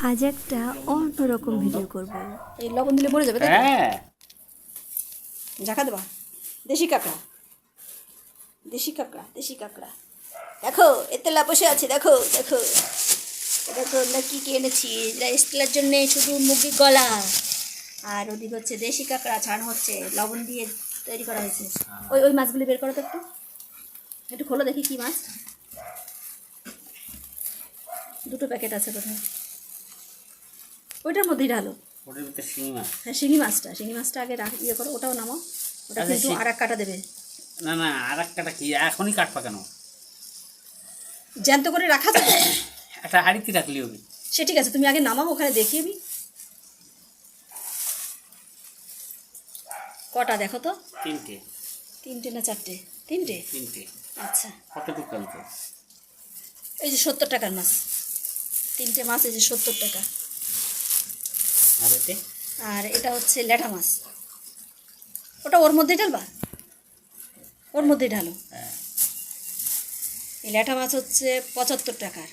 আজ একটা অন্যরকম ভিডিও করব। এই লবণ দিলে মরে যাবে তাই তো? হ্যাঁ ঝাঁকা দেবা। দেশি কাঁকড়া, দেশি কাঁকড়া, দেশি কাঁকড়া। দেখো এতেলা বসে আছে, দেখো দেখো দেখো আমরা কী কী এনেছি। স্টিলের জন্যে শুধু মুরগির গলা, আর ওদিকে হচ্ছে দেশি কাঁকড়া ছাড়ানো হচ্ছে, লবণ দিয়ে তৈরি করা হয়েছে। ওই ওই মাছগুলি বের করো তো একটু, একটু খোলো দেখি কী মাছ। দুটো প্যাকেট আছে কোথায়, ওইটার মধ্যেই ঢালো। ওটার ভিতরে শিঙি মাছ। হ্যাঁ শিঙি মাছটা আগে ইয়ে করো, ওটাও নামাও। ওটা আচ্ছা, কিন্তু আর এক কাটা দেবে। না না আর একটাটা কি এখনই কাটপা কেন? জ্যান্ত করে রাখা যাবে। একটা হাঁড়িতে রাখলি হবে। সে ঠিক আছে, তুমি আগে নামাও, ওখানে দেখিয়ে দিই কটা দেখো তো। তিনটে। তিনটে না চারটে? তিনটে। তিনটে। আচ্ছা কতটুকু আনতো? এই যে 70 টাকার মাছ, তিনটে মাছ, এই যে 70 টাকা। আর এতে আর এটা হচ্ছে ল্যাঠা মাছ, ওটা ওর মধ্যেই ঢালবা, ওর মধ্যেই ঢালো। হ্যাঁ এই ল্যাঠা মাছ হচ্ছে 75 টাকার।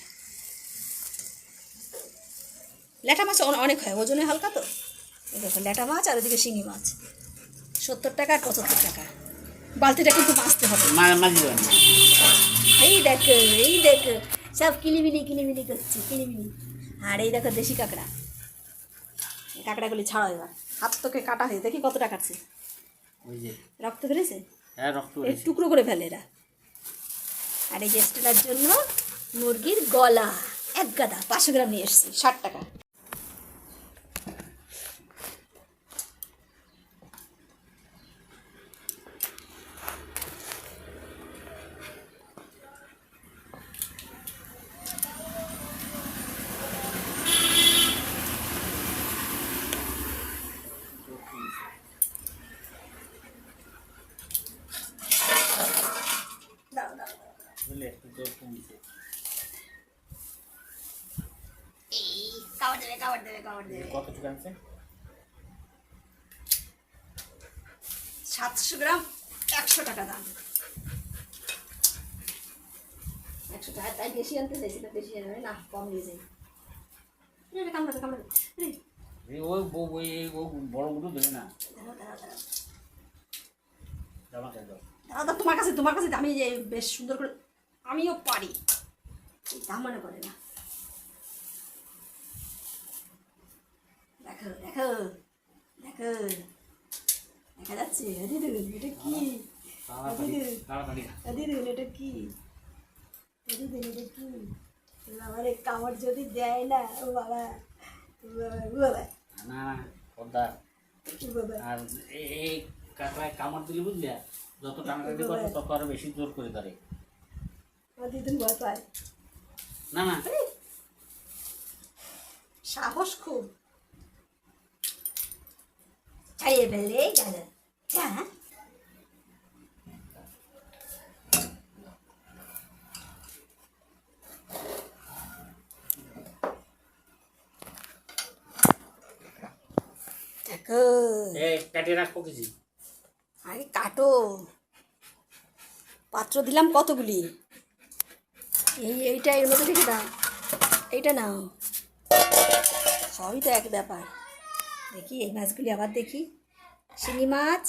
ল্যাঠা মাছ অনেক হয়, ওজনে হালকা তো। এই দেখো ল্যাঠা মাছ, আর ওদিকে শিঙি মাছ, 70 টাকা আর 75 টাকা। বালতিটা কিন্তু মাজতে হবে। মাঝি দেবেন। এই দেখো, এই দেখো সব কিলিমিলি করছে, কিলিমিলি। আর এই দেখো দেশি কাঁকড়া, এই কাঁকড়াগুলি ছাড়াও এবার। হাত তোকে কাটা হয়েছে, দেখি কতটা কাটছে। ওই যে রক্ত বেরিয়েছে, হ্যাঁ রক্ত এই বেরিয়েছে। টুকরো করে ফেলে এরা। আর এই যে স্টেলার জন্য মুরগির গলা, এক গাদা 500 গ্রাম নিয়ে এসেছি, 60 টাকা। দাও দাও দাও। বুঝলে একটু জোর কমিয়েছে। এই কাবার দেবে, কাবার দেবে, কাবার দেবে। কতটুকু আনছে? 700 গ্রাম 100 টাকা দাম। 100 টাকা, তাই বেশি আনতে চাইছি, তো বেশি আনবে না, কম নিয়ে যাই। কামড়াবে কামড়াবে। ওই বড়গুলো দেবে না। দাঁড়াও দাঁড়াও দাঁড়াও জামা খাই দাও। দাঁড়াও দাঁড়াও, তোমার কাছে আমি যে বেশ সুন্দর করে আমিও পারি, তা মনে করে না। দেখো দেখো দেখো, দেখা যাচ্ছে। দিদুন এটা কি? তাড়াতাড়ি দিদুন এটা কি? দিদুন এটা কি? বাবারে কামড় যদি দেয় না, ও বাবা, ও বাবা, ও বাবা, না না পর্দা। ও বাবা। আর এই কাঁকড়ায় কামড় দিলে বুঝলে যত টানাটানি করবে তত আরো বেশি জোর করে ধরে। আমার দিদুন ভয় পায়। না না সাহস খুব, ছাড়িয়ে ফেললেই গেল। হ্যাঁ দেখো, কাটিয়ে রাখবো কিছু। আগে কাটো। পাত্র দিলাম কতগুলি, এইটা এর মধ্যে রেখে দাও, এইটা নাও। সবই তো এক ব্যাপার। দেখি এই মাছগুলি আবার দেখি, শিঙি মাছ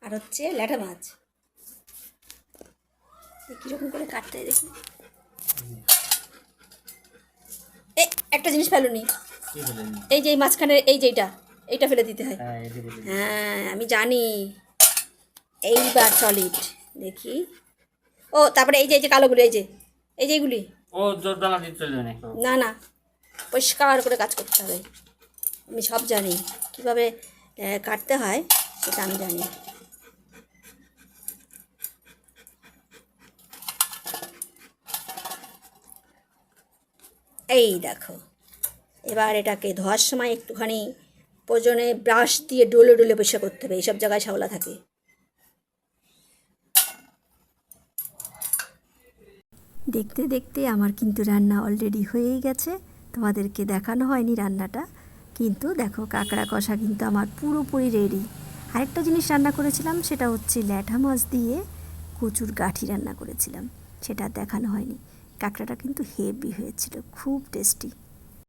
আর হচ্ছে ল্যাঠা মাছ। কীরকম করে কাটতে হয় দেখি। একটা জিনিস ফেলোনি, এই যে এই মাঝখানে এই যে এইটা ফেলে দিতে হয়। হ্যাঁ আমি জানি। এইবার সলিড দেখি। ও তারপরে এই যে কালোগুলি, এই যে এইগুলি। ও জোর ডালা দিতে চলবে না। না না, পরিষ্কার করে কাজ করতে হবে। আমি সব জানি, কীভাবে কাটতে হয় সেটা আমি জানি। এই দেখো, এবার এটাকে ধোয়ার সময় একটুখানি প্রয়োজনে ব্রাশ দিয়ে ডলে ডলে পরিষ্কার করতে হবে, এইসব জায়গায় শ্যাওলা থাকে। দেখতে দেখতে আমার কিন্তু রান্না অলরেডি হয়েই গেছে। তোমাদেরকে দেখানো হয়নি রান্নাটা, কিন্তু দেখো কাঁকড়া কষা কিন্তু আমার পুরোপুরি রেডি। আরেকটা জিনিস রান্না করেছিলাম, সেটা হচ্ছে ল্যাঠা মাছ দিয়ে কচুর গাঠি রান্না করেছিলাম, সেটা দেখানো হয়নি। কাঁকড়াটা কিন্তু হেভি হয়েছিল, খুব টেস্টি।